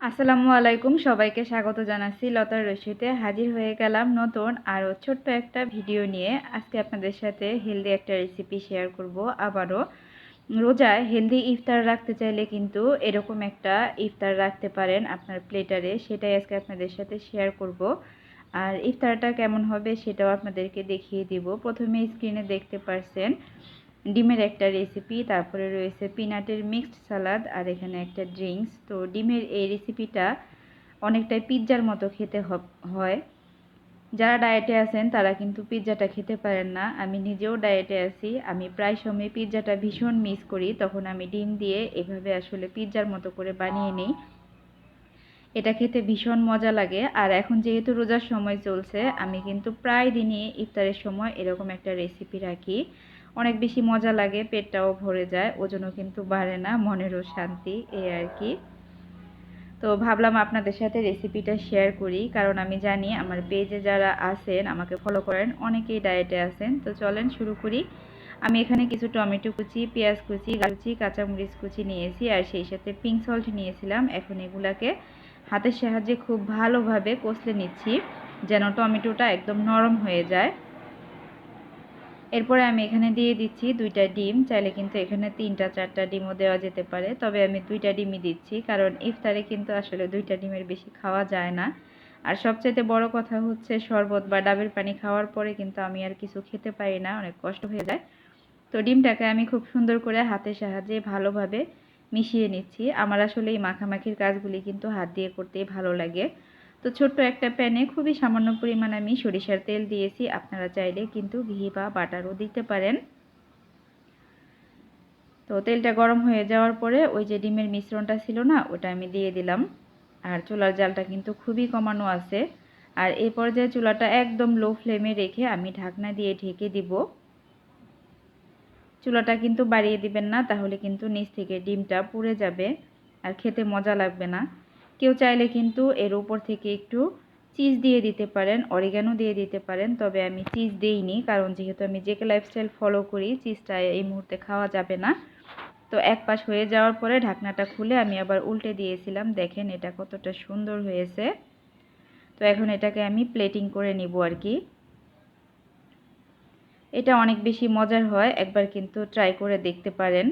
আসসালামু আলাইকুম, সবাইকে স্বাগত জানাচ্ছি। লতার রশিতে হাজির হয়ে গেলাম নতুন আরও ছোট্ট একটা ভিডিও নিয়ে। আজকে আপনাদের সাথে হেলদি একটা রেসিপি শেয়ার করব। আবারও রোজায় হেলদি ইফতার রাখতে চাইলে কিন্তু এরকম একটা ইফতার রাখতে পারেন আপনার প্লেটারে, সেটাই আজকে আপনাদের সাথে শেয়ার করব। আর ইফতারটা কেমন হবে সেটাও আপনাদেরকে দেখিয়ে দিব। প্রথমে স্ক্রিনে দেখতে পারছেন ডিমের একটা রেসিপি, তারপরে রয়েছে পিনাটের মিক্সড সালাদ, আর এখানে একটা ড্রিঙ্কস। তো ডিমের এই রেসিপিটা অনেকটাই পিৎজার মতো খেতে হয়। যারা ডায়েটে আছেন তারা কিন্তু পিৎজাটা খেতে পারেন না। আমি নিজেও ডায়েটে আছি, আমি প্রায় সময় পিৎজাটা ভীষণ মিস করি। তখন আমি ডিম দিয়ে এভাবে আসলে পিৎজার মতো করে বানিয়ে নিই। এটা খেতে ভীষণ মজা লাগে। আর এখন যেহেতু রোজার সময় চলছে, আমি কিন্তু প্রায় দিনই ইফতারের সময় এরকম একটা রেসিপি রাখি। অনেক বেশি মজা লাগে, পেটটাও ভরে যায়, ওজনও কিন্তু বাড়ে না, মনেরও শান্তি, এই আর কি। তো ভাবলাম আপনাদের সাথে রেসিপিটা শেয়ার করি, কারণ আমি জানি আমার পেজে যারা আছেন, আমাকে ফলো করেন, অনেকেই ডায়েটে আছেন। তো চলেন শুরু করি। আমি এখানে কিছু টমেটো কুচি, পেঁয়াজ কুচি, কুচি, কাঁচামরিচ কুচি নিয়েছি, আর সেই সাথে পিঙ্ক সল্ট নিয়েছিলাম। এখন এগুলাকে হাতের সাহায্যে খুব ভালোভাবে কষলে নিচ্ছি, যেন টমেটোটা একদম নরম হয়ে যায়। এরপরে আমি এখানে দিয়ে দিচ্ছি 2টা ডিম। চাইলে কিন্তু এখানে 3টা 4টা ডিমও দেওয়া যেতে পারে, তবে আমি 2টা ডিমই দিচ্ছি, কারণ ইফতারে কিন্তু আসলে 2টা ডিমের বেশি খাওয়া যায় না। আর সবচেয়ে বড় কথা হচ্ছে, শরবত বা ডাবের পানি খাওয়ার পরে কিন্তু আমি আর কিছু খেতে পারি না, অনেক কষ্ট হয়ে যায়। তো ডিমটাকে আমি খুব সুন্দর করে হাতের সাহায্যে ভালোভাবে মিশিয়ে নিচ্ছি। আমার আসলে এই মাখামাখির কাজগুলি কিন্তু হাত দিয়ে করতেই ভালো লাগে। তো ছোট্ট একটা প্যানে খুবই সামান্য পরিমাণ আমি সরিষার তেল দিয়েছি, আপনারা চাইলে কিন্তু ঘি বা বাটারও দিতে পারেন। তো তেলটা গরম হয়ে যাওয়ার পরে ওই যে ডিমের মিশ্রণটা ছিল না, ওটা আমি দিয়ে দিলাম। আর চুলার জালটা কিন্তু খুবই কমানো আছে। আর এই পর্যায়ে চুলাটা একদম লো ফ্লেমে রেখে আমি ঢাকনা দিয়ে ঢেকে দিব। চুলাটা কিন্তু বাড়িয়ে দিবেন না, তাহলে কিন্তু নিচ থেকে ডিমটা পুড়ে যাবে আর খেতে মজা লাগবে না। কেউ চাইলে কিন্তু এর উপর থেকে একটু চিজ দিয়ে দিতে পারেন, অরিগানো দিয়ে দিতে পারেন, তবে আমি চিজ দেইনি, কারণ যেহেতু আমি জেকে লাইফস্টাইল ফলো করি, চিজটা এই মুহূর্তে খাওয়া যাবে না। তো এক পাশ হয়ে যাওয়ার পরে ঢাকনাটা খুলে আমি আবার উল্টে দিয়েছিলাম। দেখেন এটা কতটা সুন্দর হয়েছে। তো এখন এটাকে আমি প্লেটিং করে নিব আর কি। এটা অনেক বেশি মজার হয়, একবার কিন্তু ট্রাই করে দেখতে পারেন।